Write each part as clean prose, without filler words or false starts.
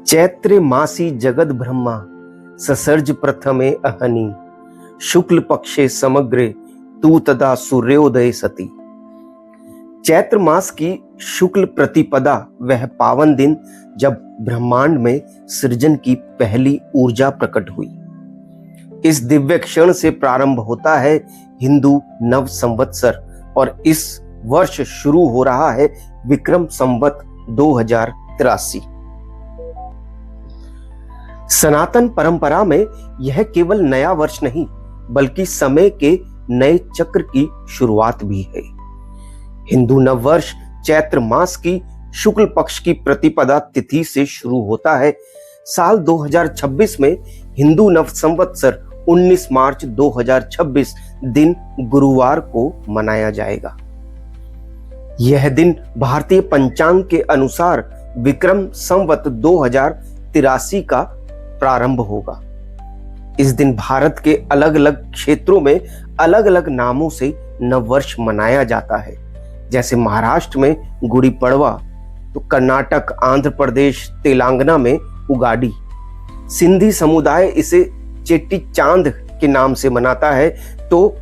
चैत्र मासी जगद ब्रह्मा ससर्ज प्रथमे अहनि शुक्ल पक्षे समग्रे तू तदा सूर्योदय सती। चैत्र मास की शुक्ल प्रतिपदा वह पावन दिन जब ब्रह्मांड में सृजन की पहली ऊर्जा प्रकट हुई। इस दिव्य क्षण से प्रारंभ होता है हिंदू नव संवत्सर और इस वर्ष शुरू हो रहा है विक्रम संवत 2083। सनातन परंपरा में यह केवल नया वर्ष नहीं बल्कि समय के नए चक्र की शुरुआत भी है। हिंदू नववर्ष चैत्र मास की शुक्ल पक्ष की प्रतिपदा तिथि से शुरू होता है। साल 2026 में हिंदू नव संवत्सर 19 मार्च 2026 दिन गुरुवार को मनाया जाएगा। यह दिन भारतीय पंचांग के अनुसार विक्रम संवत 2083 का प्रारंभ होगा। इस दिन भारत के अलग अलग क्षेत्रों में अलग अलग नामों से नववर्ष मनाया जाता है। जैसे महाराष्ट्र में गुड़ी पड़वा, तो कर्नाटक, आंध्र प्रदेश, तेलंगाना में उगाड़ी, सिंधी समुदाय इसे चेट्टी चांद के नाम से मनाता है। तो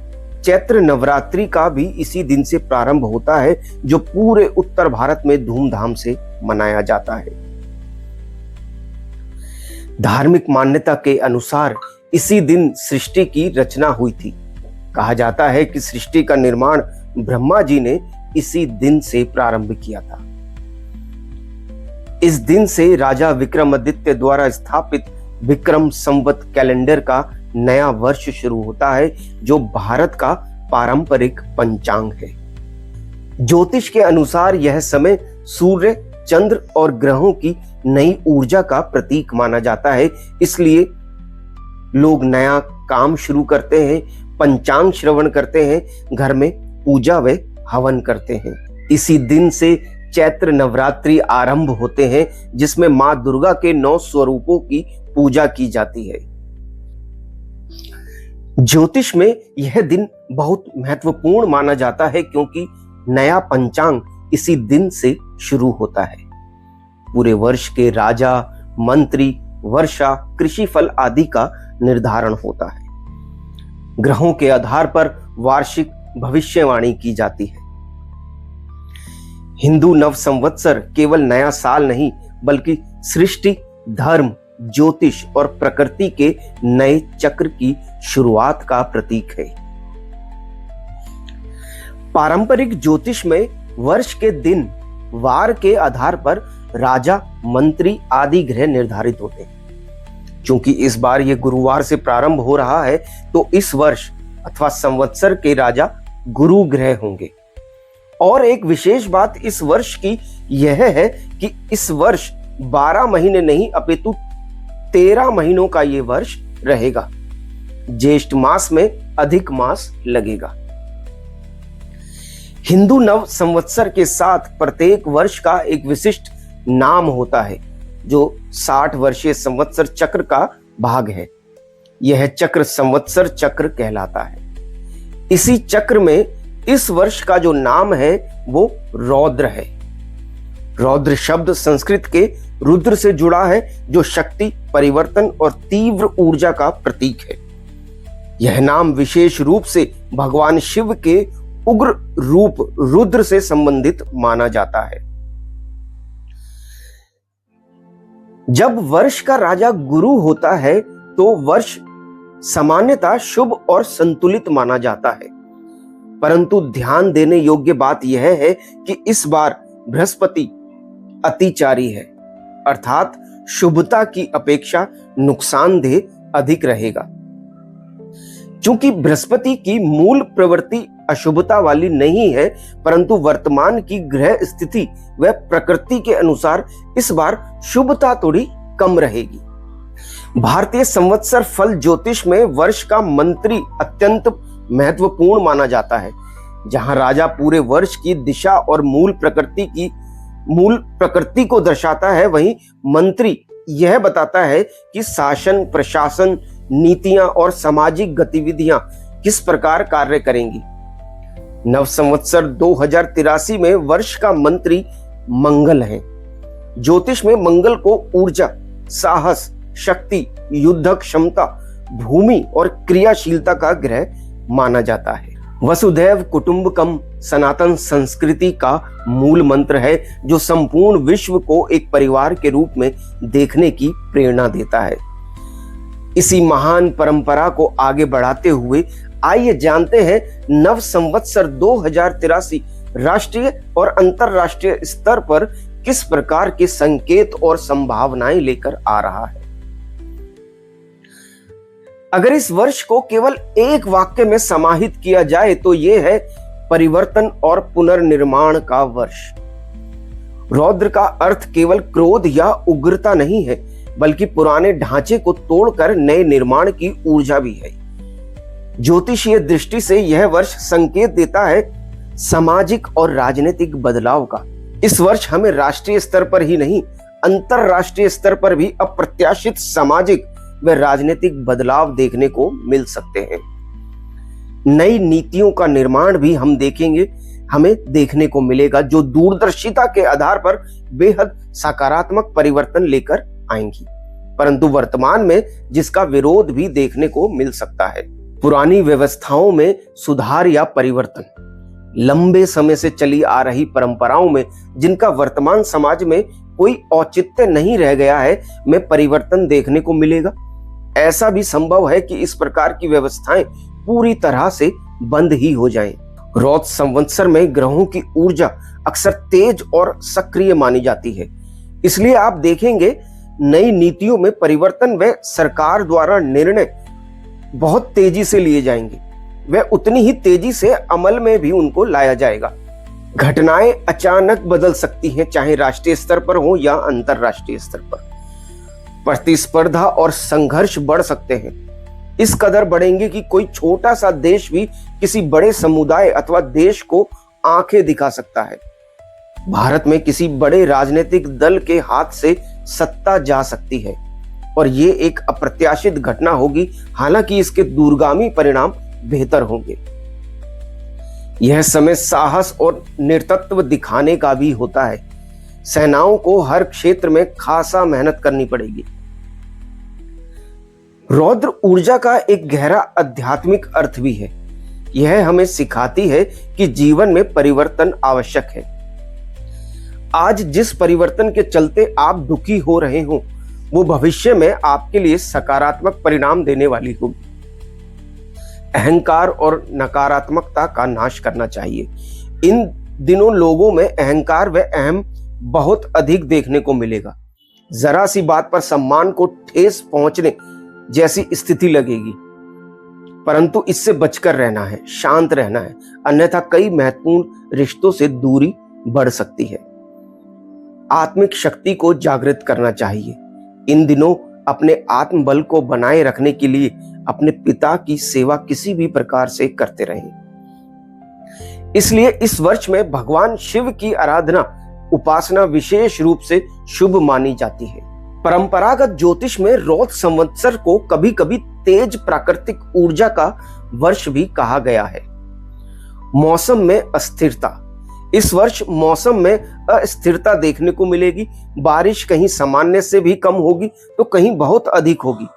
चैत्र नवरात्रि का भी इसी दिन से प्रारंभ होता है जो पूरे उत्तर भारत में धूमधाम से मनाया जाता है। धार्मिक मान्यता के अनुसार इसी दिन सृष्टि की रचना हुई थी। कहा जाता है कि सृष्टि का निर्माण ब्रह्मा जी ने इसी दिन से प्रारंभ किया था। इस दिन से राजा विक्रमादित्य द्वारा स्थापित विक्रम संवत कैलेंडर का नया वर्ष शुरू होता है जो भारत का पारंपरिक पंचांग है। ज्योतिष के अनुसार यह समय सूर्य, चंद्र और ग्रहों की नई ऊर्जा का प्रतीक माना जाता है। इसलिए लोग नया काम शुरू करते हैं, पंचांग श्रवण करते हैं, घर में पूजा व हवन करते हैं। इसी दिन से चैत्र नवरात्रि आरंभ होते हैं जिसमें मां दुर्गा के 9 स्वरूपों की पूजा की जाती है। ज्योतिष में यह दिन बहुत महत्वपूर्ण माना जाता है क्योंकि नया पंचांग इसी दिन से शुरू होता है। पूरे वर्ष के राजा, मंत्री, वर्षा, कृषि फल आदि का निर्धारण होता है। ग्रहों के आधार पर वार्षिक भविष्यवाणी की जाती है। हिंदू नव संवत्सर केवल नया साल नहीं बल्कि सृष्टि, धर्म, ज्योतिष और प्रकृति के नए चक्र की शुरुआत का प्रतीक है। पारंपरिक ज्योतिष में वर्ष के दिन, वार के आधार पर राजा, मंत्री आदि ग्रह निर्धारित होते हैं। क्योंकि इस बार यह गुरुवार से प्रारंभ हो रहा है तो इस वर्ष अथवा संवत्सर के राजा गुरु ग्रह होंगे। और एक विशेष बात इस वर्ष की यह है कि इस वर्ष 12 महीने नहीं अपितु 13 महीनों का यह वर्ष रहेगा। ज्येष्ठ मास में अधिक मास लगेगा। हिंदू नव संवत्सर के साथ प्रत्येक वर्ष का एक विशिष्ट नाम होता है जो 60 वर्षीय संवत्सर चक्र का भाग है। यह चक्र संवत्सर चक्र कहलाता है। इसी चक्र में इस वर्ष का जो नाम है वो रौद्र है। रौद्र शब्द संस्कृत के रुद्र से जुड़ा है जो शक्ति, परिवर्तन और तीव्र ऊर्जा का प्रतीक है। यह नाम विशेष रूप से भगवान शिव के उग्र रूप रुद्र से संबंधित माना जाता है। जब वर्ष का राजा गुरु होता है तो वर्ष सामान्यतः शुभ और संतुलित माना जाता है। परंतु ध्यान देने योग्य बात यह है कि इस बार बृहस्पति अतिचारी है, अर्थात शुभता की अपेक्षा नुकसानदेह अधिक रहेगा। क्योंकि बृहस्पति की मूल प्रवृत्ति अशुभता वाली नहीं है परंतु वर्तमान की ग्रह स्थिति व प्रकृति के अनुसार इस बार शुभता थोड़ी कम रहेगी। भारतीय संवत्सर फल ज्योतिष में वर्ष का मंत्री अत्यंत महत्वपूर्ण माना जाता है। जहां राजा पूरे वर्ष की दिशा और मूल प्रकृति को दर्शाता है, वहीं मंत्री यह बताता है कि शासन, प्रशासन, नीतियां और सामाजिक गतिविधियां किस प्रकार कार्य करेंगी। नव संवत्सर 2083 में वर्ष का मंत्री मंगल है। ज्योतिष में मंगल को ऊर्जा, साहस, शक्ति, युद्ध क्षमता, भूमि और क्रियाशीलता का ग्रह माना जाता है। वसुधैव कुटुंबकम सनातन संस्कृति का मूल मंत्र है, जो संपूर्ण विश्व को एक परिवार के रूप में देखने की प्रेरणा देता है। इसी महान परंपरा को आगे बढ़ाते हुए आइए जानते हैं नव संवत्सर 2083 राष्ट्रीय और अंतरराष्ट्रीय स्तर पर किस प्रकार के संकेत और संभावनाएं लेकर आ रहा है। अगर इस वर्ष को केवल एक वाक्य में समाहित किया जाए तो यह है परिवर्तन और पुनर्निर्माण का वर्ष। रौद्र का अर्थ केवल क्रोध या उग्रता नहीं है, बल्कि पुराने ढांचे को तोड़कर नए निर्माण की ऊर्जा भी है। ज्योतिषीय दृष्टि से यह वर्ष संकेत देता है सामाजिक और राजनीतिक बदलाव का। इस वर्ष हमें राष्ट्रीय स्तर पर ही नहीं, अंतरराष्ट्रीय स्तर पर भी अप्रत्याशित सामाजिक व राजनीतिक बदलाव देखने को मिल सकते हैं। नई नीतियों का निर्माण भी हमें देखने को मिलेगा, जो दूरदर्शिता के आधार पर बेहद सकारात्मक परिवर्तन लेकर आएंगी, परंतु वर्तमान में जिसका विरोध भी देखने को मिल सकता है। पुरानी व्यवस्थाओं में सुधार या परिवर्तन, लंबे समय से चली आ रही परंपराओं में जिनका वर्तमान समाज में कोई औचित्य नहीं रह गया है, में परिवर्तन देखने को मिलेगा। ऐसा भी संभव है कि इस प्रकार की व्यवस्थाएं पूरी तरह से बंद ही हो जाएं। रौद्र संवत्सर में ग्रहों की ऊर्जा अक्सर तेज और सक्रिय मानी जाती है, इसलिए आप देखेंगे नई नीतियों में परिवर्तन व सरकार द्वारा निर्णय बहुत तेजी से लिए जाएंगे, वह उतनी ही तेजी से अमल में भी उनको लाया जाएगा। घटनाएं अचानक बदल सकती हैं, चाहे राष्ट्रीय स्तर पर हो या अंतरराष्ट्रीय स्तर पर। प्रतिस्पर्धा और संघर्ष बढ़ सकते हैं, इस कदर बढ़ेंगे कि कोई छोटा सा देश भी किसी बड़े समुदाय अथवा देश को आंखें दिखा सकता है। भारत में किसी बड़े राजनीतिक दल के हाथ से सत्ता जा सकती है और ये एक अप्रत्याशित घटना होगी, हालांकि इसके दूरगामी परिणाम बेहतर होंगे। यह समय साहस और नेतृत्व दिखाने का भी होता है। सेनाओं को हर क्षेत्र में खासा मेहनत करनी पड़ेगी। रौद्र ऊर्जा का एक गहरा आध्यात्मिक अर्थ भी है। यह हमें सिखाती है कि जीवन में परिवर्तन आवश्यक है। आज जिस परिवर्तन के चलते आप दुखी हो रहे हो, वो भविष्य में आपके लिए सकारात्मक परिणाम देने वाली होगी। अहंकार और नकारात्मकता का नाश करना चाहिए। इन दिनों लोगों में अहंकार व अहम बहुत अधिक देखने को मिलेगा। जरा सी बात पर सम्मान को ठेस पहुंचने जैसी स्थिति लगेगी, परंतु इससे बचकर रहना है, शांत रहना है, अन्यथा कई महत्वपूर्ण रिश्तों से दूरी बढ़ सकती है। आत्मिक शक्ति को जागृत करना चाहिए। इन दिनों अपने आत्मबल को बनाए रखने के लिए अपने पिता की सेवा किसी भी प्रकार से करते रहें। इसलिए इस वर्ष में भगवान शिव की आराधना, उपासना विशेष रूप से शुभ मानी जाती है। परंपरागत ज्योतिष में रौद्र संवत्सर को कभी कभी तेज प्राकृतिक ऊर्जा का वर्ष भी कहा गया है। मौसम में अस्थिरता, इस वर्ष मौसम में अस्थिरता देखने को मिलेगी। बारिश कहीं सामान्य से भी कम होगी तो कहीं बहुत अधिक होगी।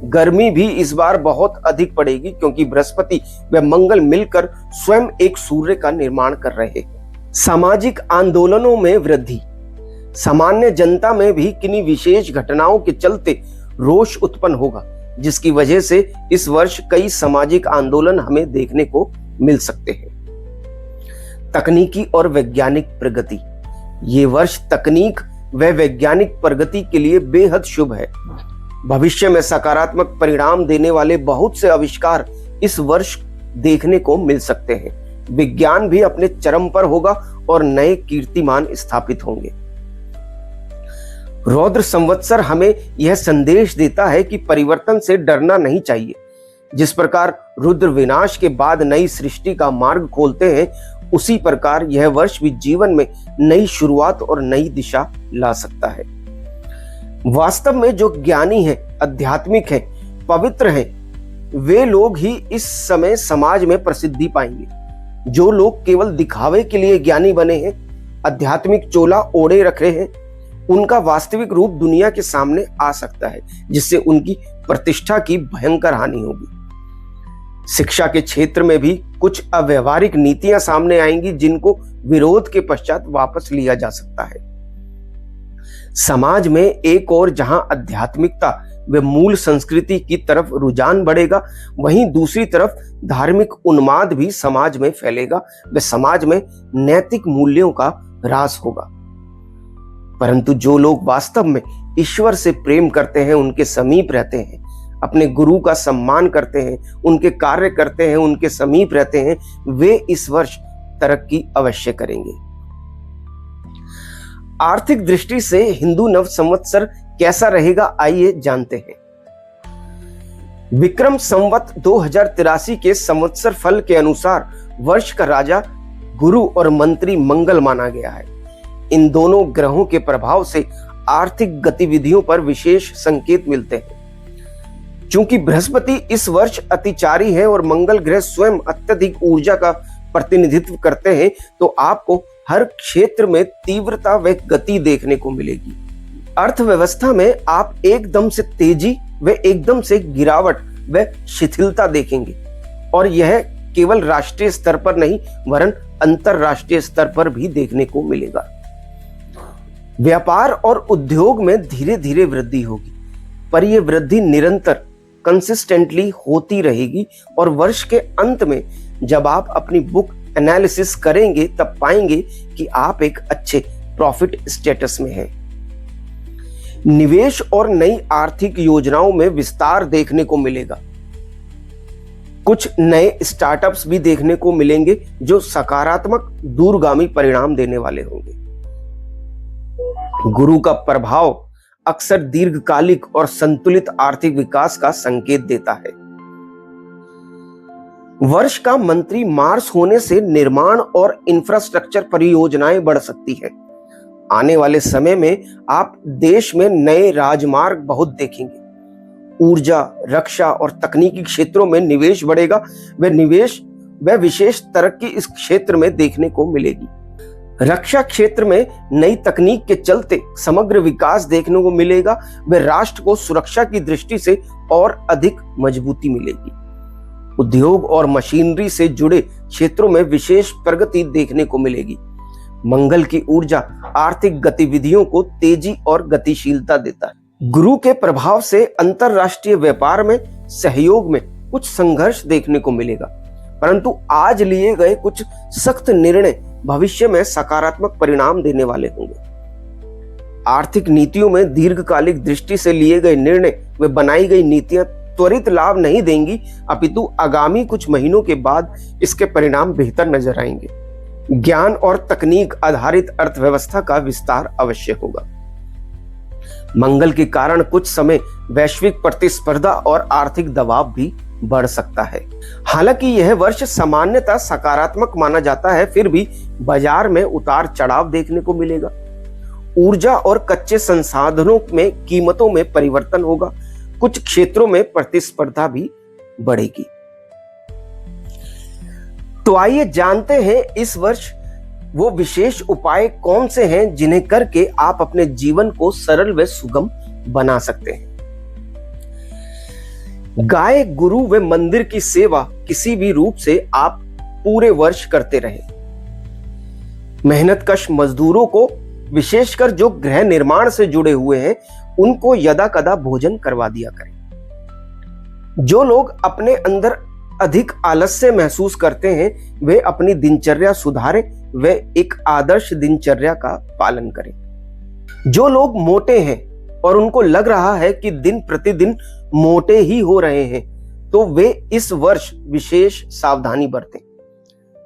गर्मी भी इस बार बहुत अधिक पड़ेगी, क्योंकि बृहस्पति व मंगल मिलकर स्वयं एक सूर्य का निर्माण कर रहे हैं। सामाजिक आंदोलनों में वृद्धि, सामान्य जनता में भी किन्हीं विशेष घटनाओं के चलते रोष उत्पन्न होगा, जिसकी वजह से इस वर्ष कई सामाजिक आंदोलन हमें देखने को मिल सकते हैं। तकनीकी और वैज्ञानिक प्रगति, ये वर्ष तकनीक व वैज्ञानिक प्रगति के लिए बेहद शुभ है। भविष्य में सकारात्मक परिणाम देने वाले बहुत से आविष्कार इस वर्ष देखने को मिल सकते हैं। विज्ञान भी अपने चरम पर होगा और नए कीर्तिमान स्थापित होंगे। रौद्र संवत्सर हमें यह संदेश देता है कि परिवर्तन से डरना नहीं चाहिए। जिस प्रकार रुद्र विनाश के बाद नई सृष्टि का मार्ग खोलते हैं, उसी प्रकार यह वर्ष भी जीवन में नई शुरुआत और नई दिशा ला सकता है। वास्तव में जो ज्ञानी हैं, आध्यात्मिक हैं, पवित्र हैं, वे लोग ही इस समय समाज में प्रसिद्धि पाएंगे। जो लोग केवल दिखावे के लिए ज्ञानी बने हैं, आध्यात्मिक चोला ओढ़े रख रहे हैं, उनका वास्तविक रूप दुनिया के सामने आ सकता है, जिससे उनकी प्रतिष्ठा की भयंकर हानि होगी। शिक्षा के क्षेत्र में भी कुछ अव्यवहारिक नीतियां सामने आएंगी जिनको विरोध के पश्चात वापस लिया जा सकता है। समाज में एक और जहां आध्यात्मिकता व मूल संस्कृति की तरफ रुझान बढ़ेगा, वहीं दूसरी तरफ धार्मिक उन्माद भी समाज में फैलेगा व समाज में नैतिक मूल्यों का ह्रास होगा। परंतु जो लोग वास्तव में ईश्वर से प्रेम करते हैं, उनके समीप रहते हैं, अपने गुरु का सम्मान करते हैं, उनके कार्य करते हैं, उनके समीप रहते हैं, वे इस वर्ष तरक्की अवश्य करेंगे। आर्थिक दृष्टि से हिंदू नव संवत्सर कैसा रहेगा, आइए जानते हैं। विक्रम संवत 2083 के संवत्सर फल के अनुसार वर्ष का राजा गुरु और मंत्री मंगल माना गया है। इन दोनों ग्रहों के प्रभाव से आर्थिक गतिविधियों पर विशेष संकेत मिलते हैं। चूंकि बृहस्पति इस वर्ष अतिचारी है और मंगल ग्रह स्वयं अत्यधिक ऊर्जा का प्रतिनिधित्व करते हैं, तो आपको हर क्षेत्र में तीव्रता व गति देखने को मिलेगी। अर्थव्यवस्था में आप एकदम से तेजी व एकदम से गिरावट व शिथिलता देखेंगे, और यह केवल राष्ट्रीय स्तर पर नहीं वरन अंतरराष्ट्रीय स्तर पर भी देखने को मिलेगा। व्यापार और उद्योग में धीरे धीरे वृद्धि होगी, पर यह वृद्धि निरंतर कंसिस्टेंटली होती रहेगी, और वर्ष के अंत में जब आप अपनी बुक एनालिसिस करेंगे तब पाएंगे कि आप एक अच्छे प्रॉफिट स्टेटस में हैं। निवेश और नई आर्थिक योजनाओं में विस्तार देखने को मिलेगा। कुछ नए स्टार्टअप्स भी देखने को मिलेंगे जो सकारात्मक दूरगामी परिणाम देने वाले होंगे। गुरु का प्रभाव अक्सर दीर्घकालिक और संतुलित आर्थिक विकास का संकेत देता है। वर्ष का मंत्री मार्स होने से निर्माण और इंफ्रास्ट्रक्चर परियोजनाएं बढ़ सकती है। आने वाले समय में आप देश में नए राजमार्ग बहुत देखेंगे। ऊर्जा, रक्षा और तकनीकी क्षेत्रों में निवेश बढ़ेगा। वह विशेष तरक्की इस क्षेत्र में देखने को मिलेगी। रक्षा क्षेत्र में नई तकनीक के चलते समग्र विकास देखने को मिलेगा। व राष्ट्र को सुरक्षा की दृष्टि से और अधिक मजबूती मिलेगी। उद्योग और मशीनरी से जुड़े क्षेत्रों में विशेष प्रगति देखने को मिलेगी। मंगल की ऊर्जा आर्थिक गतिविधियों को तेजी और गतिशीलता देता है। गुरु के प्रभाव से अंतरराष्ट्रीय व्यापार में सहयोग में कुछ संघर्ष देखने को मिलेगा, परंतु आज लिए गए कुछ सख्त निर्णय भविष्य में सकारात्मक परिणाम देने वाले होंगे। आर्थिक नीतियों में दीर्घकालिक दृष्टि से लिए गए निर्णय व बनाई गई नीतियां त्वरित लाभ नहीं देंगी, अपितु आगामी कुछ महीनों के बाद इसके परिणाम बेहतर नजर आएंगे। ज्ञान और तकनीक आधारित अर्थव्यवस्था का विस्तार अवश्य होगा। मंगल के कारण कुछ समय वैश्विक प्रतिस्पर्धा और आर्थिक दबाव भी बढ़ सकता है। हालांकि यह वर्ष सामान्यतः सकारात्मक माना जाता है, फिर भी बाजार में उतार चढ़ाव देखने को मिलेगा। ऊर्जा और कच्चे संसाधनों में कीमतों में परिवर्तन होगा। कुछ क्षेत्रों में प्रतिस्पर्धा भी बढ़ेगी। तो आइए जानते हैं इस वर्ष वो विशेष उपाय कौन से हैं जिन्हें करके आप अपने जीवन को सरल व सुगम बना सकते हैं। गाय, गुरु व मंदिर की सेवा किसी भी रूप से आप पूरे वर्ष करते रहे। मेहनतकश मजदूरों को, विशेषकर जो गृह निर्माण से जुड़े हुए हैं, उनको यदा कदा भोजन करवा दिया करें। जो लोग अपने अंदर अधिक आलस्य महसूस करते हैं, वे अपनी दिनचर्या सुधारें व एक आदर्श दिनचर्या का पालन करें। जो लोग मोटे हैं और उनको लग रहा है कि दिन प्रतिदिन मोटे ही हो रहे हैं, तो वे इस वर्ष विशेष सावधानी बरतें।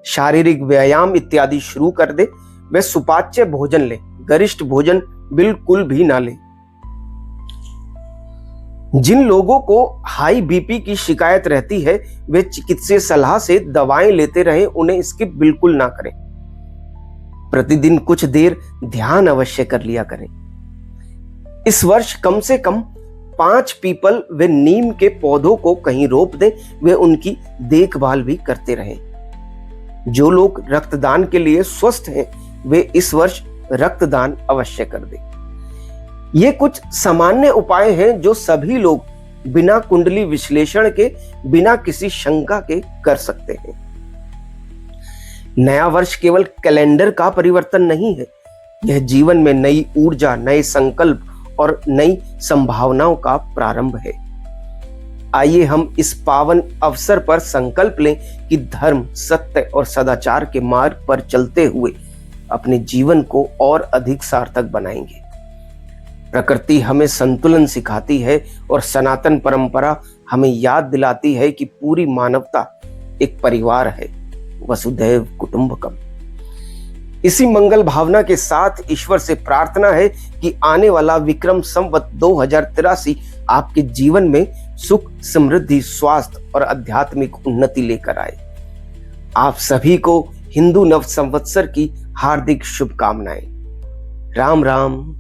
शारीरिक व्यायाम इत्यादि शुरू कर दे। वे सुपाच्य भोजन लें, गरिष्ठ भोजन बिल्कुल भी ना लें। जिन लोगों को हाई बीपी की शिकायत रहती है, वे चिकित्सीय सलाह से दवाएं लेते रहें, उन्हें स्किप बिल्कुल ना करें। प्रतिदिन कुछ देर ध्यान अवश्य कर लिया करें। इस वर्ष कम से कम 5 पीपल व नीम के पौधों को कहीं रोप दें, वे उनकी देखभाल भी करते रहें। जो लोग रक्तदान के लिए स्वस्थ हैं, वे इस वर्ष रक्तदान अवश्य कर दें। ये कुछ सामान्य उपाय हैं जो सभी लोग बिना कुंडली विश्लेषण के, बिना किसी शंका के कर सकते हैं। नया वर्ष केवल कैलेंडर का परिवर्तन नहीं है, यह जीवन में नई ऊर्जा, नए संकल्प और नई संभावनाओं का प्रारंभ है। आइए हम इस पावन अवसर पर संकल्प लें कि धर्म, सत्य और सदाचार के मार्ग पर चलते हुए अपने जीवन को और अधिक सार्थक बनाएंगे। प्रकृति हमें संतुलन सिखाती है और सनातन परंपरा हमें याद दिलाती है कि पूरी मानवता एक परिवार है, वसुधैव कुटुंबकम। इसी मंगल भावना के साथ ईश्वर से प्रार्थना है कि आने वाला विक्रम संवत 2083 आपके जीवन में सुख, समृद्धि, स्वास्थ्य और आध्यात्मिक उन्नति लेकर आए। आप सभी को हिंदू नव संवत्सर की हार्दिक शुभकामनाएं। राम राम।